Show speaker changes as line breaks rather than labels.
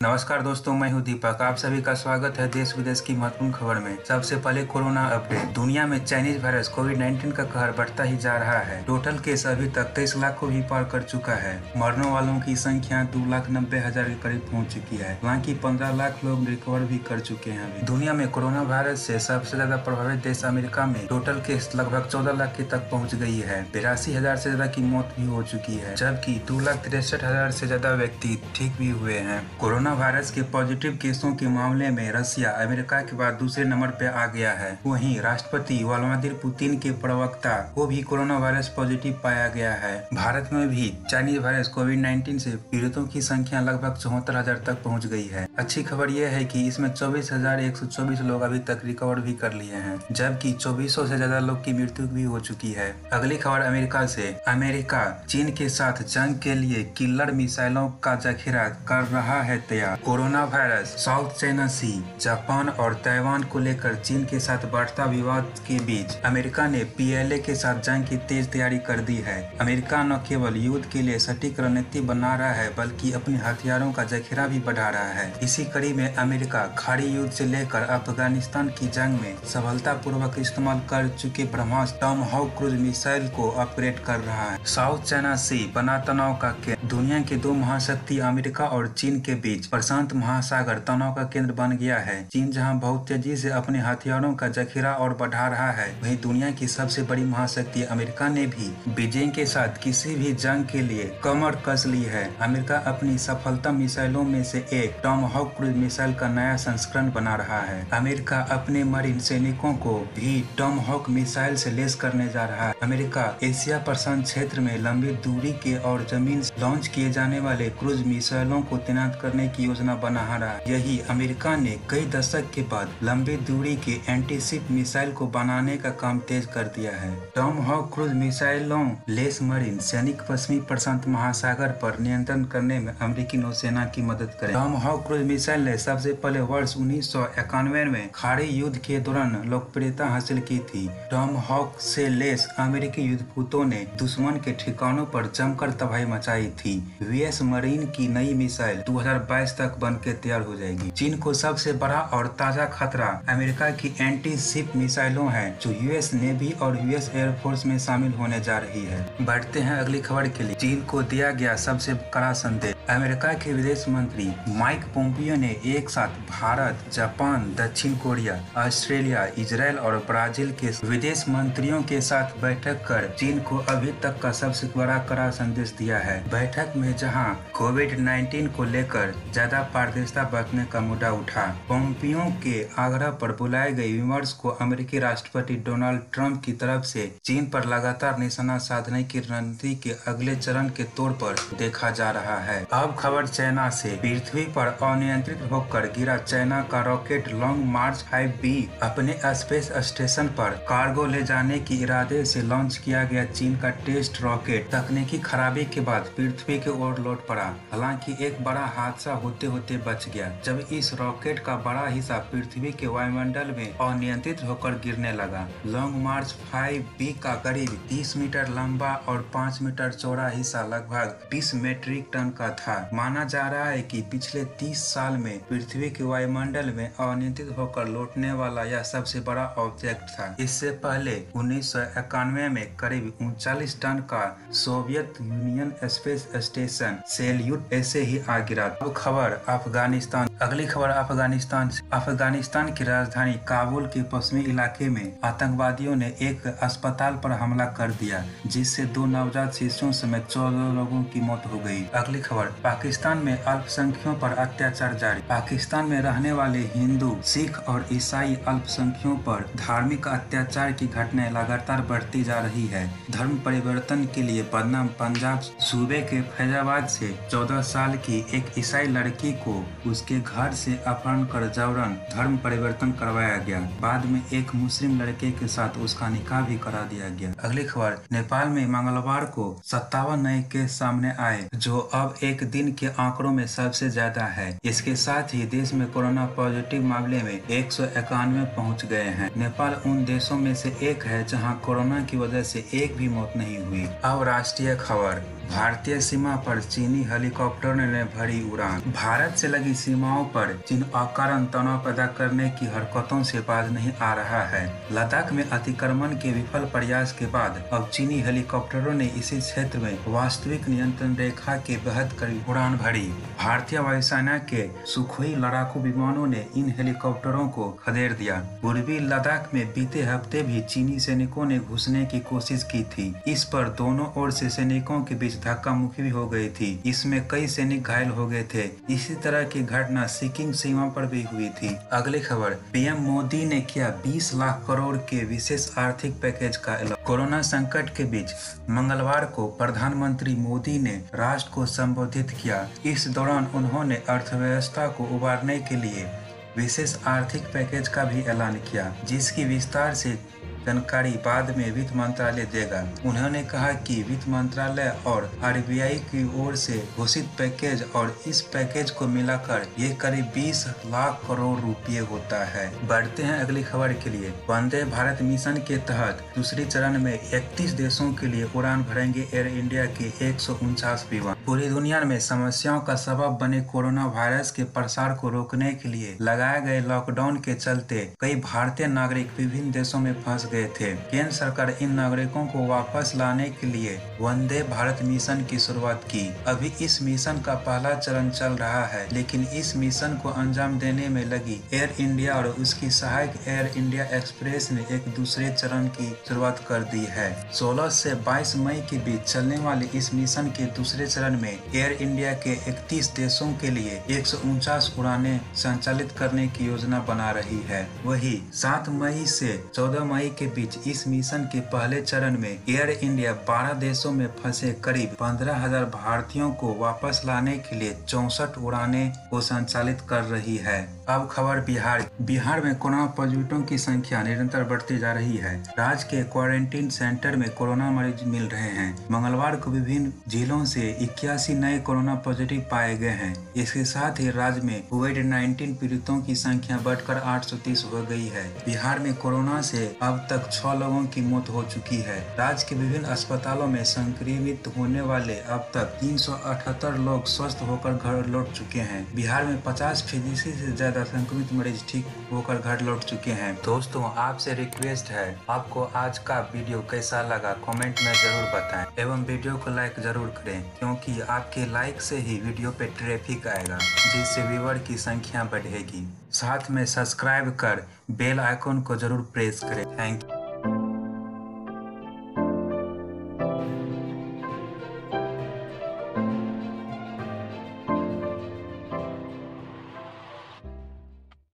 नमस्कार दोस्तों, मैं हूं दीपक। आप सभी का स्वागत है देश विदेश की महत्वपूर्ण खबर में। सबसे पहले कोरोना अपडेट। दुनिया में चाइनीज वायरस कोविड-19 का कहर बढ़ता ही जा रहा है। टोटल केस अभी तक 23 लाख को भी पार कर चुका है। मरने वालों की संख्या 2,90,000 के करीब पहुंच चुकी है। हालांकि 15 लाख लोग रिकवर भी कर चुके हैं। अभी दुनिया में कोरोना वायरस से सबसे ज्यादा प्रभावित देश अमेरिका में टोटल केस लगभग 14 लाख के तक पहुँच गई है। 82,000 से ज्यादा की मौत भी हो चुकी है, जबकि 2,63,000 से ज्यादा व्यक्ति ठीक भी हुए हैं। कोरोना वायरस के पॉजिटिव केसों के मामले में रसिया अमेरिका के बाद दूसरे नंबर पे आ गया है। वहीं राष्ट्रपति व्लादिमीर पुतिन के प्रवक्ता को भी कोरोना वायरस पॉजिटिव पाया गया है। भारत में भी चाइनीज वायरस कोविड-19 से पीड़ितों की संख्या लगभग 74,000 तक पहुंच गई है। अच्छी खबर यह है कि इसमें 24,124 लोग अभी तक रिकवर भी कर लिए हैं, जबकि 2400 से ज्यादा लोग की मृत्यु भी हो चुकी है। अगली खबर अमेरिका से। अमेरिका चीन के साथ जंग के लिए किलर मिसाइलों का जखीरा कर रहा है तैयार। कोरोना वायरस, साउथ चाइना सी, जापान और ताइवान को लेकर चीन के साथ बढ़ता विवाद के बीच अमेरिका ने पीएलए के साथ जंग की तेज तैयारी कर दी है। अमेरिका न केवल युद्ध के लिए सटीक रणनीति बना रहा है, बल्कि अपने हथियारों का जखीरा भी बढ़ा रहा है। इसी कड़ी में अमेरिका खाड़ी युद्ध से लेकर अफगानिस्तान की जंग में सफलतापूर्वक इस्तेमाल कर चुके ब्रह्मास्त्र टॉमहाउक क्रूज मिसाइल को अपग्रेड कर रहा है। साउथ चाइना सी बना तनाव का केंद्र। दुनिया के दो महाशक्ति अमेरिका और चीन के बीच प्रशांत महासागर तनाव का केंद्र बन गया है। चीन जहां बहुत तेजी से अपने हथियारों का जखीरा और बढ़ा रहा है, वहीं दुनिया की सबसे बड़ी महाशक्ति अमेरिका ने भी बीजिंग के साथ किसी भी जंग के लिए कमर कस ली है। अमेरिका अपनी सफलता मिसाइलों में से एक टॉमहाउक क्रूज मिसाइल का नया संस्करण बना रहा है। अमेरिका अपने मरीन सैनिकों को भी टॉमहाउक मिसाइल से लैस करने जा रहा है। अमेरिका एशिया प्रशांत क्षेत्र में लंबी दूरी के और जमीन से लॉन्च किए जाने वाले क्रूज मिसाइलों को तैनात करने की योजना बना रहा है। यही अमेरिका ने कई दशक के बाद लंबी दूरी के एंटीशिप मिसाइल को बनाने का काम तेज कर दिया है। टॉमहाउक क्रूज मिसाइलों लेस मरीन सैनिक पश्चिमी प्रशांत महासागर पर नियंत्रण करने में अमेरिकी नौसेना की मदद करे। टॉमहाउक क्रूज मिसाइल ने सबसे पहले वर्ष 1991 में खाड़ी युद्ध के दौरान लोकप्रियता हासिल की थी। टॉमहाउक से लेस अमेरिकी युद्धपोतों ने दुश्मन के ठिकानों पर जमकर तबाही मचाई थी। यूएस मरीन की नई मिसाइल 2022 तक बन के तैयार हो जाएगी। चीन को सबसे बड़ा और ताजा खतरा अमेरिका की एंटी शिप मिसाइलों है, जो यूएस नेवी और यूएस एयरफोर्स में शामिल होने जा रही है। बढ़ते हैं अगली खबर के लिए। चीन को दिया गया सबसे कड़ा संदेश। अमेरिका के विदेश मंत्री माइक पोम्पियो ने एक साथ भारत, जापान, दक्षिण कोरिया, ऑस्ट्रेलिया, इजराइल और ब्राजील के विदेश मंत्रियों के साथ बैठक कर चीन को अभी तक का सबसे बड़ा कड़ा संदेश दिया है। बैठक में जहां कोविड-19 को लेकर ज्यादा पारदर्शिता बरतने का मुद्दा उठा, पोम्पियो के आग्रह पर बुलाए गए विमर्श को अमेरिकी राष्ट्रपति डोनाल्ड ट्रंप की तरफ से चीन पर लगातार निशाना साधने की रणनीति के अगले चरण के तौर पर देखा जा रहा है। अब खबर चाइना से। पृथ्वी पर अनियंत्रित होकर गिरा चाइना का रॉकेट लॉन्ग मार्च 5B अपने स्पेस स्टेशन पर कार्गो ले जाने के इरादे से लॉन्च किया गया चीन का टेस्ट रॉकेट तकनीकी खराबी के बाद पृथ्वी की ओर लौट पड़ा। हालांकि एक बड़ा हादसा होते होते बच गया, जब इस रॉकेट का बड़ा हिस्सा पृथ्वी के वायुमंडल में अनियंत्रित होकर गिरने लगा। लॉन्ग मार्च 5B का करीब 30 मीटर लंबा और 5 मीटर चौड़ा हिस्सा लगभग 20 मीट्रिक टन का था। माना जा रहा है कि पिछले 30 साल में पृथ्वी के वायुमंडल में अनियंत्रित होकर लौटने वाला यह सबसे बड़ा ऑब्जेक्ट था। इससे पहले 1991 में करीब 39 टन का Soviet union space station salute ऐसे ही आ गिरा। अब खबर अफगानिस्तान। अगली खबर अफगानिस्तान से। अफगानिस्तान की राजधानी काबुल के पश्चिमी इलाके में आतंकवादियों ने एक अस्पताल पर हमला कर दिया, जिससे 2 नवजात शिशुओं समेत 14 लोगों की मौत हो गई। अगली खबर पाकिस्तान में अल्पसंख्यकों पर अत्याचार जारी। पाकिस्तान में रहने वाले हिंदू, सिख और ईसाई अल्पसंख्यकों पर धार्मिक अत्याचार की घटनाएं लगातार बढ़ती जा रही है। धर्म परिवर्तन के लिए बदनाम पंजाब सूबे के फैजाबाद से 14 साल की एक ईसाई लड़की को उसके घर से अपहरण कर जबरन धर्म परिवर्तन करवाया गया। बाद में एक मुस्लिम लड़के के साथ उसका निकाह भी करा दिया गया। अगली खबर नेपाल में मंगलवार को 57 नए केस सामने आए, जो अब एक दिन के आंकड़ों में सबसे ज्यादा है। इसके साथ ही देश में कोरोना पॉजिटिव मामले में 191 पहुंच गए हैं। नेपाल उन देशों में से एक है जहां कोरोना की वजह से एक भी मौत नहीं हुई। अब राष्ट्रीय खबर। भारतीय सीमा पर चीनी हेलीकॉप्टर ने भरी उड़ान। भारत से लगी सीमाओं पर चीन अकारण तनाव पैदा करने की हरकतों से बाज नहीं आ रहा है। लद्दाख में अतिक्रमण के विफल प्रयास के बाद अब चीनी हेलीकॉप्टरों ने इसी क्षेत्र में वास्तविक नियंत्रण रेखा के बेहद करीब उड़ान भरी। भारतीय वायुसेना के सुखोई लड़ाकू विमानों ने इन हेलीकॉप्टरों को खदेड़ दिया। पूर्वी लद्दाख में बीते हफ्ते भी चीनी सैनिकों ने घुसने की कोशिश की थी। इस पर दोनों ओर से सैनिकों के बीच धक्का मुक्की भी हो गई थी। इसमें कई सैनिक घायल हो गए थे। इसी तरह की घटना सिक्किम सीमा पर भी हुई थी। अगली खबर, पीएम मोदी ने किया 20 लाख करोड़ के विशेष आर्थिक पैकेज का ऐलान। कोरोना संकट के बीच मंगलवार को प्रधानमंत्री मोदी ने राष्ट्र को संबोधित किया। इस दौरान उन्होंने अर्थव्यवस्था को उबारने के लिए विशेष आर्थिक पैकेज का भी ऐलान किया, जिसकी विस्तार से जानकारी बाद में वित्त मंत्रालय देगा। उन्होंने कहा कि वित्त मंत्रालय और आरबीआई की ओर से घोषित पैकेज और इस पैकेज को मिलाकर ये करीब 20 लाख करोड़ रुपए होता है। बढ़ते हैं अगली खबर के लिए। वंदे भारत मिशन के तहत दूसरी चरण में 31 देशों के लिए उड़ान भरेंगे एयर इंडिया के 149 विमान। पूरी दुनिया में समस्याओं का सबब बने कोरोना वायरस के प्रसार को रोकने के लिए लगाए गए लॉकडाउन के चलते कई भारतीय नागरिक विभिन्न देशों में फंस गए थे। केंद्र सरकार इन नागरिकों को वापस लाने के लिए वंदे भारत मिशन की शुरुआत की। अभी इस मिशन का पहला चरण चल रहा है, लेकिन इस मिशन को अंजाम देने में लगी एयर इंडिया और उसकी सहायक एयर इंडिया एक्सप्रेस ने एक दूसरे चरण की शुरुआत कर दी है। 16 से 22 मई के बीच चलने वाले इस मिशन के दूसरे चरण में एयर इंडिया के 31 देशों के लिए 149 उड़ानें संचालित करने की योजना बना रही है। वही 7 मई से 14 मई के बीच इस मिशन के पहले चरण में एयर इंडिया 12 देशों में फंसे करीब 15,000 भारतीयों को वापस लाने के लिए 64 उड़ानें को संचालित कर रही है। अब खबर बिहार में कोरोना पॉजिटिवों की संख्या निरंतर बढ़ती जा रही है। राज्य के क्वारंटीन सेंटर में कोरोना मरीज मिल रहे हैं। मंगलवार को विभिन्न जिलों से 81 नए कोरोना पॉजिटिव पाए गए हैं। इसके साथ ही राज्य में कोविड-19 पीड़ितों की संख्या बढ़कर 830 हो गई है। बिहार में कोरोना से अब तक 6 लोगों की मौत हो चुकी है। राज्य के विभिन्न अस्पतालों में संक्रमित होने वाले अब तक 378 लोग स्वस्थ होकर घर लौट चुके हैं। बिहार में 50% से ज्यादा संक्रमित मरीज ठीक होकर घर लौट चुके हैं। दोस्तों, आपसे रिक्वेस्ट है, आपको आज का वीडियो कैसा लगा कमेंट में जरूर बताएं एवं वीडियो को लाइक जरूर करें, क्योंकि आपके लाइक से ही वीडियो पे ट्रैफिक आएगा, जिससे व्यूअर की संख्या बढ़ेगी। साथ में सब्सक्राइब कर बेल आइकन को जरूर प्रेस करें। Thank you.